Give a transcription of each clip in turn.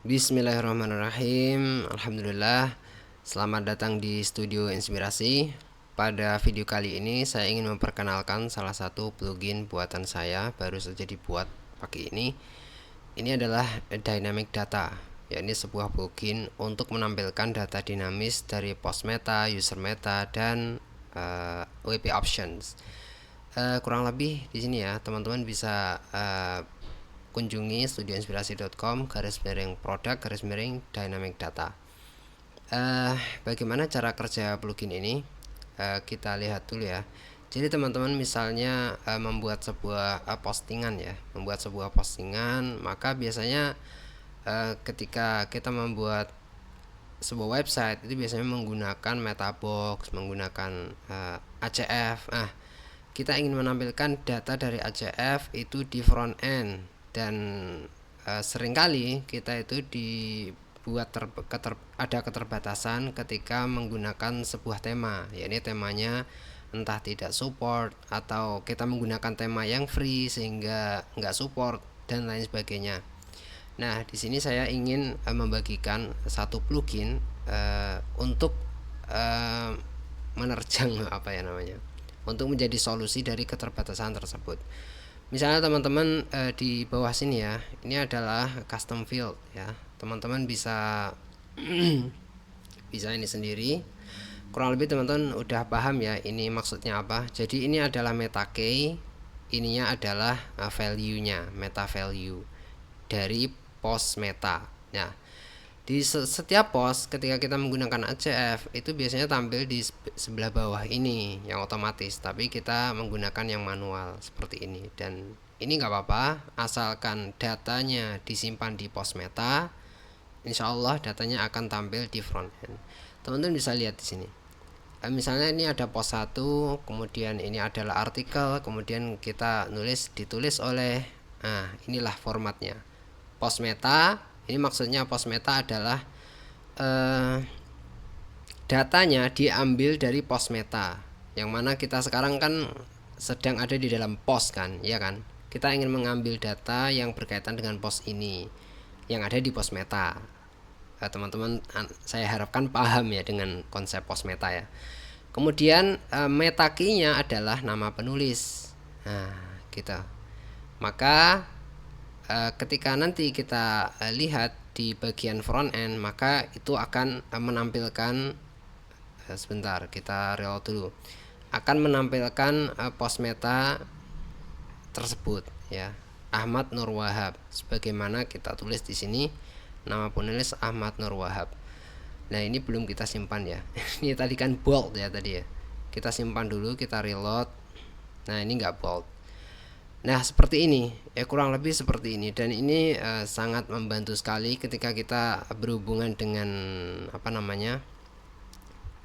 Bismillahirrahmanirrahim. Alhamdulillah. Selamat datang di Studio Inspirasi. Pada video kali ini saya ingin memperkenalkan salah satu plugin buatan saya, baru saja dibuat pagi ini. Ini adalah Dynamic Data, yakni sebuah plugin untuk menampilkan data dinamis dari post meta, user meta, dan WP options. Kurang lebih di sini ya, teman-teman bisa kunjungi studioinspirasi.com /produk /dynamic data. Bagaimana cara kerja plugin ini? Kita lihat dulu ya. Jadi teman-teman misalnya membuat sebuah postingan ya, maka biasanya ketika kita membuat sebuah website itu biasanya menggunakan metabox, menggunakan ACF. Kita ingin menampilkan data dari ACF itu di front end, dan seringkali kita itu dibuat ada keterbatasan ketika menggunakan sebuah tema, yakni temanya entah tidak support atau kita menggunakan tema yang free sehingga nggak support dan lain sebagainya. Nah, di sini saya ingin membagikan satu plugin untuk menerjang untuk menjadi solusi dari keterbatasan tersebut. Misalnya teman-teman di bawah sini ya, ini adalah custom field ya. Teman-teman bisa bisa ini sendiri. Kurang lebih teman-teman udah paham ya ini maksudnya apa. Jadi ini adalah meta key, ininya adalah value-nya, meta value dari post meta. Nah, di setiap post ketika kita menggunakan ACF itu biasanya tampil di sebelah bawah ini yang otomatis, tapi kita menggunakan yang manual seperti ini. Dan ini nggak apa-apa asalkan datanya disimpan di post meta, insya Allah datanya akan tampil di front end. Teman-teman bisa lihat di sini. Misalnya ini ada post 1, kemudian ini adalah artikel, kemudian kita ditulis oleh, inilah formatnya post meta. Ini maksudnya post meta adalah datanya diambil dari post meta, yang mana kita sekarang kan sedang ada di dalam post kan, ya kan? Kita ingin mengambil data yang berkaitan dengan post ini yang ada di post meta. Teman-teman, saya harapkan paham ya dengan konsep post meta ya. Kemudian meta key-nya adalah nama penulis. Nah, gitu. Maka ketika nanti kita lihat di bagian front end, maka itu akan menampilkan sebentar kita reload dulu, akan menampilkan post meta tersebut ya, Ahmad Nur Wahab, sebagaimana kita tulis di sini nama penulis Ahmad Nur Wahab. Nah, ini belum kita simpan ya. Ini tadi kan bold ya tadi ya. Kita simpan dulu, kita reload. Nah, ini nggak bold. Nah, seperti ini ya, kurang lebih seperti ini. Dan ini sangat membantu sekali ketika kita berhubungan dengan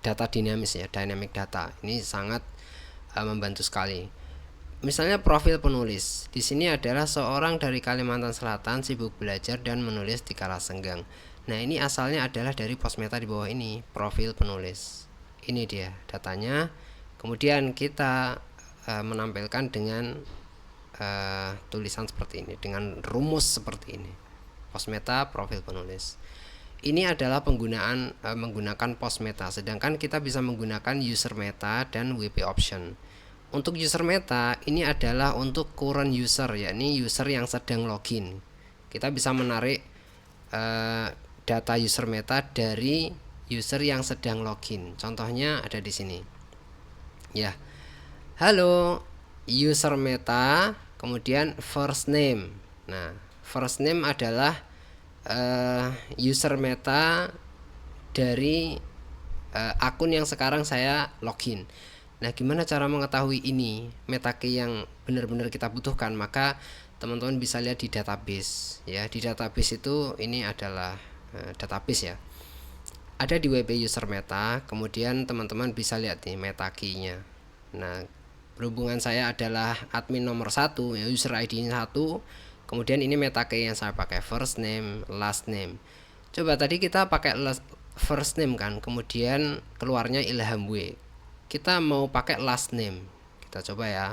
data dinamis ya, dynamic data. Ini sangat membantu sekali. Misalnya profil penulis. Di sini adalah seorang dari Kalimantan Selatan sibuk belajar dan menulis di kala senggang. Nah, ini asalnya adalah dari post meta di bawah ini, profil penulis. Ini dia datanya. Kemudian kita menampilkan dengan tulisan seperti ini, dengan rumus seperti ini, post meta profil penulis. Ini adalah penggunaan menggunakan post meta, sedangkan kita bisa menggunakan user meta dan WP option. Untuk user meta ini adalah untuk current user, yakni user yang sedang login. Kita bisa menarik data user meta dari user yang sedang login. Contohnya ada di sini ya. Halo user meta, kemudian first name. Nah, first name adalah user meta dari akun yang sekarang saya login. Nah, gimana cara mengetahui ini meta key yang benar-benar kita butuhkan? Maka teman-teman bisa lihat di database ya. Di database itu ini adalah database ya. Ada di WP user meta, kemudian teman-teman bisa lihat nih meta key-nya. Nah, berhubungan saya adalah admin nomor 1 ya, user ID 1. Kemudian ini meta key yang saya pakai first name, last name. Coba tadi kita pakai first name kan, kemudian keluarnya Ilham W. Kita mau pakai last name. Kita coba ya.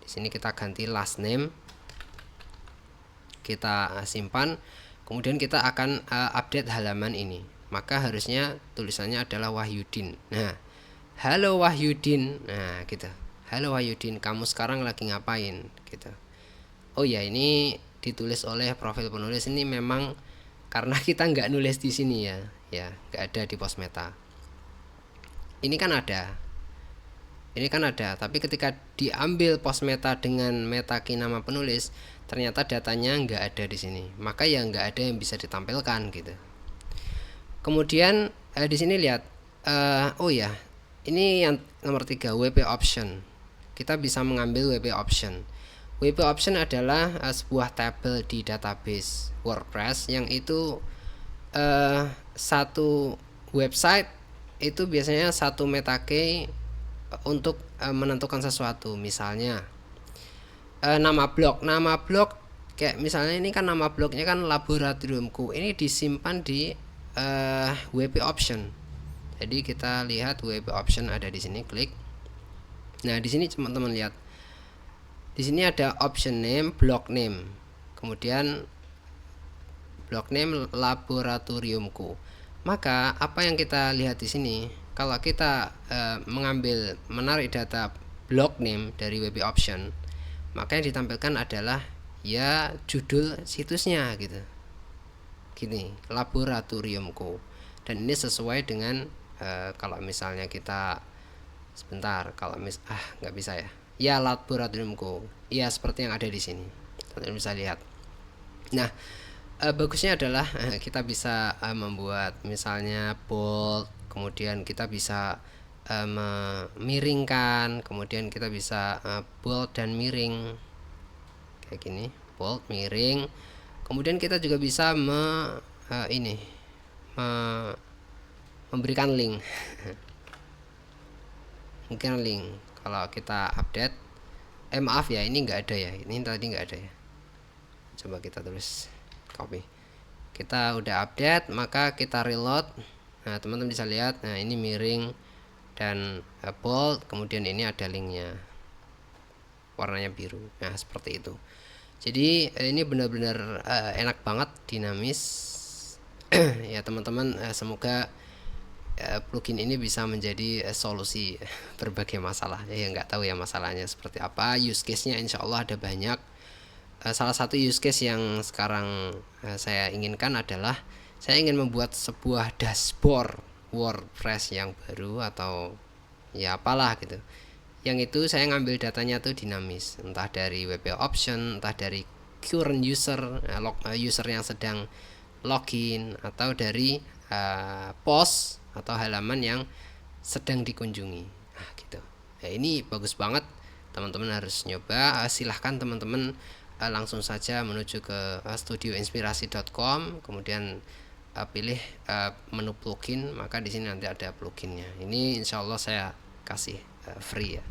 Di sini kita ganti last name. Kita simpan. kemudian kita akan update halaman ini. Maka harusnya tulisannya adalah Wahyudin. Nah, halo Wahyudin. Nah, gitu. Halo Wahyudin, kamu sekarang lagi ngapain? Gitu. Oh ya, ini ditulis oleh profil penulis. Ini memang karena kita nggak nulis di sini ya nggak ada di Postmeta. Ini kan ada, tapi ketika diambil Postmeta dengan meta key nama penulis, ternyata datanya nggak ada di sini. Maka ya nggak ada yang bisa ditampilkan gitu. Kemudian di sini lihat, oh ya, ini yang nomor 3, WP option. Kita bisa mengambil WP option. WP option adalah sebuah tabel di database WordPress yang itu satu website itu biasanya satu meta key untuk menentukan sesuatu. Misalnya nama blog kayak misalnya ini kan nama blognya kan Laboratoriumku, ini disimpan di WP option. Jadi kita lihat WP option ada di sini, klik. Nah, di sini teman-teman lihat, di sini ada option name, blog name, kemudian blog name Laboratoriumku. Maka apa yang kita lihat di sini, kalau kita menarik data blog name dari WP option, maka yang ditampilkan adalah ya judul situsnya gitu, gini, Laboratoriumku. Dan ini sesuai dengan kalau misalnya kita sebentar, kalau nggak bisa ya Laboratoriumku, ya seperti yang ada di sini, teman-teman bisa lihat. Nah, bagusnya adalah kita bisa membuat misalnya bold, kemudian kita bisa memiringkan, kemudian kita bisa bold dan miring kayak gini, bold, miring. Kemudian kita juga bisa memberikan link mungkin link kalau kita update. Maaf ya, ini nggak ada ya, ini tadi nggak ada ya. Coba kita tulis, copy. Kita udah update, maka kita reload. Nah, teman-teman bisa lihat, nah ini miring dan bold, kemudian ini ada linknya, warnanya biru. Nah, seperti itu. Jadi ini benar-benar enak banget, dinamis. Ya teman-teman, semoga plugin ini bisa menjadi solusi berbagai masalah. Ya nggak tahu ya masalahnya seperti apa, use case-nya insya Allah ada banyak. Salah satu use case yang sekarang saya inginkan adalah saya ingin membuat sebuah dashboard WordPress yang baru atau ya apalah gitu, yang itu saya ngambil datanya tuh dinamis, entah dari WP option, entah dari current user, user yang sedang login, atau dari post atau halaman yang sedang dikunjungi. Nah, gitu. Ya, ini bagus banget, teman-teman harus nyoba. Silahkan teman-teman langsung saja menuju ke studioinspirasi.com, kemudian pilih menu plugin, maka di sini nanti ada pluginnya. Ini insya Allah saya kasih free ya,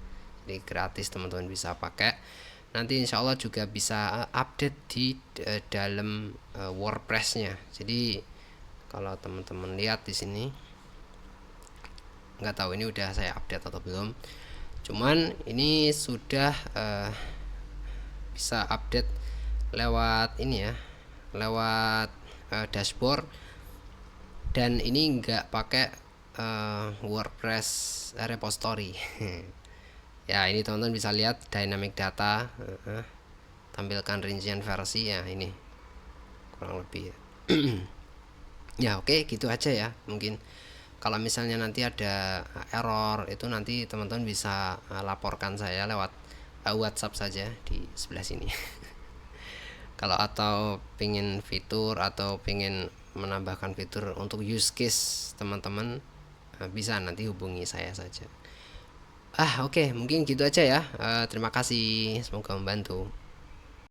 jadi gratis, teman-teman bisa pakai. Nanti insya Allah juga bisa update di dalam WordPress-nya. Jadi kalau teman-teman lihat di sini, nggak tahu ini udah saya update atau belum, cuman ini sudah bisa update lewat ini ya, lewat dashboard, dan ini nggak pakai WordPress repository. Ya, ini teman-teman bisa lihat dynamic data, tampilkan rincian versi ya, ini kurang lebih ya. Ya oke, gitu aja ya. Mungkin kalau misalnya nanti ada error, itu nanti teman-teman bisa laporkan saya lewat WhatsApp saja di sebelah sini. Kalau atau pingin fitur atau pingin menambahkan fitur untuk use case teman-teman, bisa nanti hubungi saya saja. Oke, mungkin gitu aja ya. Terima kasih, semoga membantu.